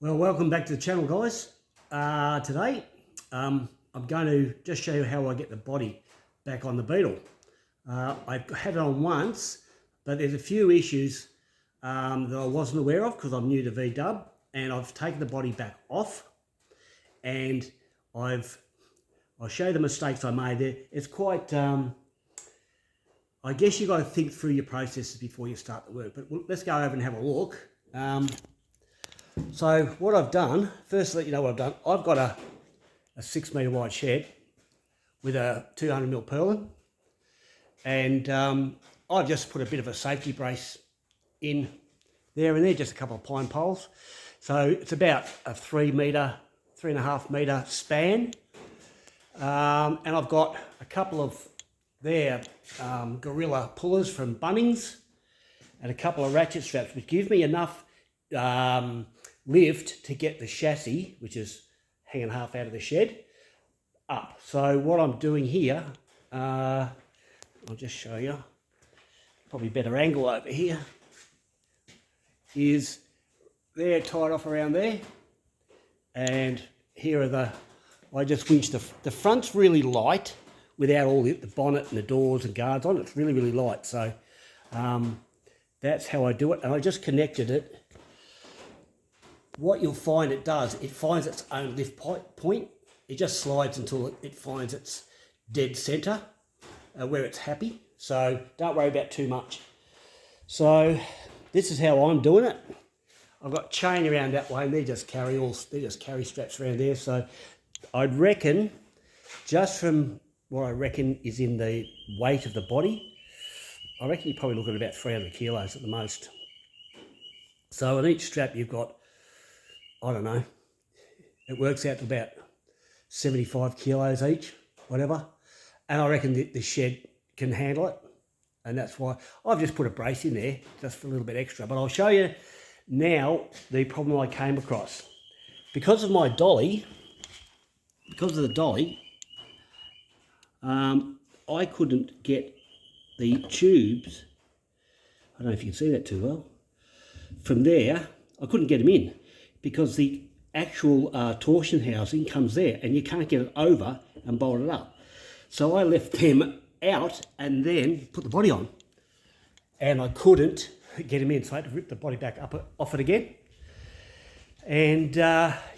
Well, welcome back to the channel, guys. Today, I'm going to just show you how I get the body back on the beetle. I've had it on once, but there's a few issues that I wasn't aware of because I'm new to VW, and I've taken the body back off, and I'll show you the mistakes I made there. It's quite, I guess you got to think through your processes before you start the work, but let's go over and have a look. So what I've done, first to let you know what I've done, I've got a 6 metre wide shed with a 200mm purlin, and I've just put a bit of a safety brace in there and there, just a couple of pine poles. So it's about a 3.5 metre span, and I've got a couple of gorilla pullers from Bunnings and a couple of ratchet straps, which give me enough lift to get the chassis, which is hanging half out of the shed, up. So what I'm doing here, I'll just show you, probably better angle over here, is they're tied off around there, and here are I just winched the front's really light without all the bonnet and the doors and guards on. It's really, really light. So that's how I do it, and I just connected it. What you'll find it does, it finds its own lift point. It just slides until it finds its dead centre where it's happy. So don't worry about too much. So this is how I'm doing it. I've got chain around that way, and they just carry straps around there. So I'd reckon, just from what I reckon is in the weight of the body, I reckon you're probably looking at about 300 kilos at the most. So on each strap you've got, I don't know, it works out to about 75 kilos each, whatever. And I reckon the shed can handle it. And that's why I've just put a brace in there, just for a little bit extra. But I'll show you now the problem I came across. Because of the dolly, I couldn't get the tubes, I don't know if you can see that too well, from there, I couldn't get them in, because the actual torsion housing comes there and you can't get it over and bolt it up. So I left them out and then put the body on, and I couldn't get them in, so I had to rip the body back off it again. And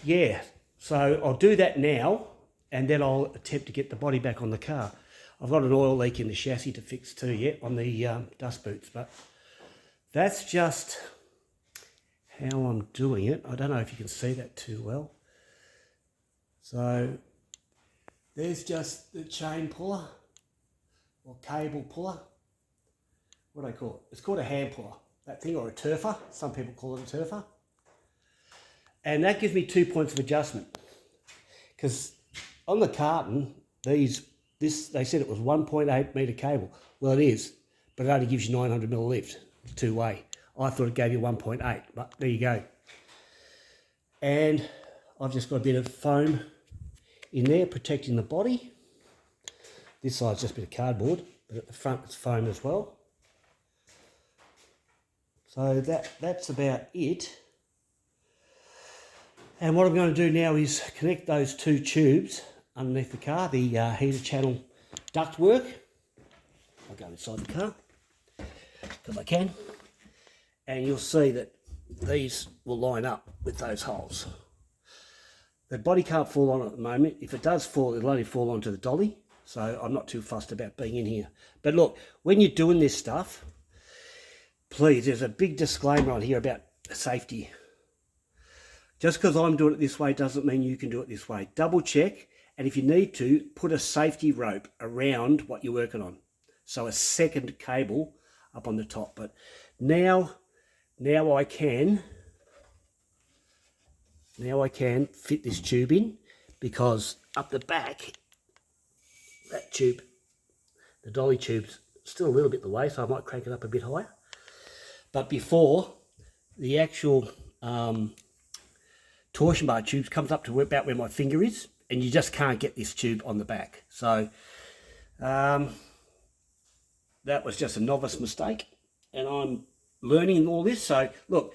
yeah, so I'll do that now, and then I'll attempt to get the body back on the car. I've got an oil leak in the chassis to fix too yet on the dust boots, but that's just how I'm doing it. I don't know if you can see that too well. So there's just the chain puller or cable puller. What do I call it? It's called a hand puller, that thing, or a turfer. Some people call it a turfer. And that gives me 2 points of adjustment, because on the carton, they said it was 1.8 metre cable. Well, it is, but it only gives you 900mm lift, two-way. I thought it gave you 1.8, but there you go. And I've just got a bit of foam in there protecting the body. This side's just a bit of cardboard, but at the front it's foam as well. So that's about it. And what I'm going to do now is connect those two tubes underneath the car, the heater channel ductwork. I'll go inside the car because I can. And you'll see that these will line up with those holes. The body can't fall on at the moment. If it does fall, it'll only fall onto the dolly. So I'm not too fussed about being in here. But look, when you're doing this stuff, please, there's a big disclaimer on here about safety. Just because I'm doing it this way doesn't mean you can do it this way. Double check, and if you need to, put a safety rope around what you're working on. So a second cable up on the top. But now I can fit this tube in, because up the back, that tube, the dolly tube's still a little bit the way, so I might crank it up a bit higher. But before, the actual torsion bar tubes comes up to about where my finger is, and you just can't get this tube on the back. So that was just a novice mistake, and I'm learning all this. So look,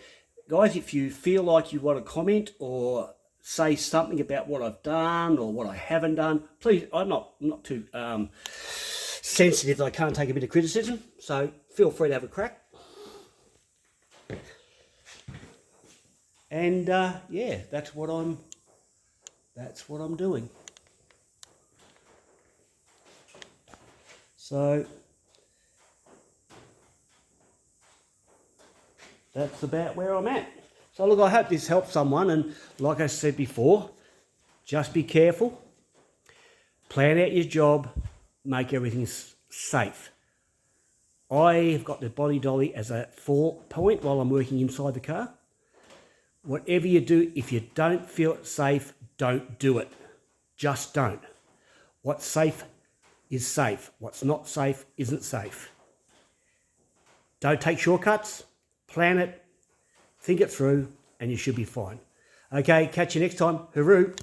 guys, if you feel like you want to comment or say something about what I've done or what I haven't done, please, I'm not too sensitive that I can't take a bit of criticism, so feel free to have a crack. And yeah, that's what I'm doing. So that's about where I'm at. So look, I hope this helps someone, and like I said before, just be careful, plan out your job, make everything safe. I've got the body dolly as a 4-point while I'm working inside the car. Whatever you do, if you don't feel it safe, don't do it. Just don't. What's safe is safe. What's not safe isn't safe. Don't take shortcuts. Plan it. Think it through, and you should be fine. Okay, catch you next time. Hooroo.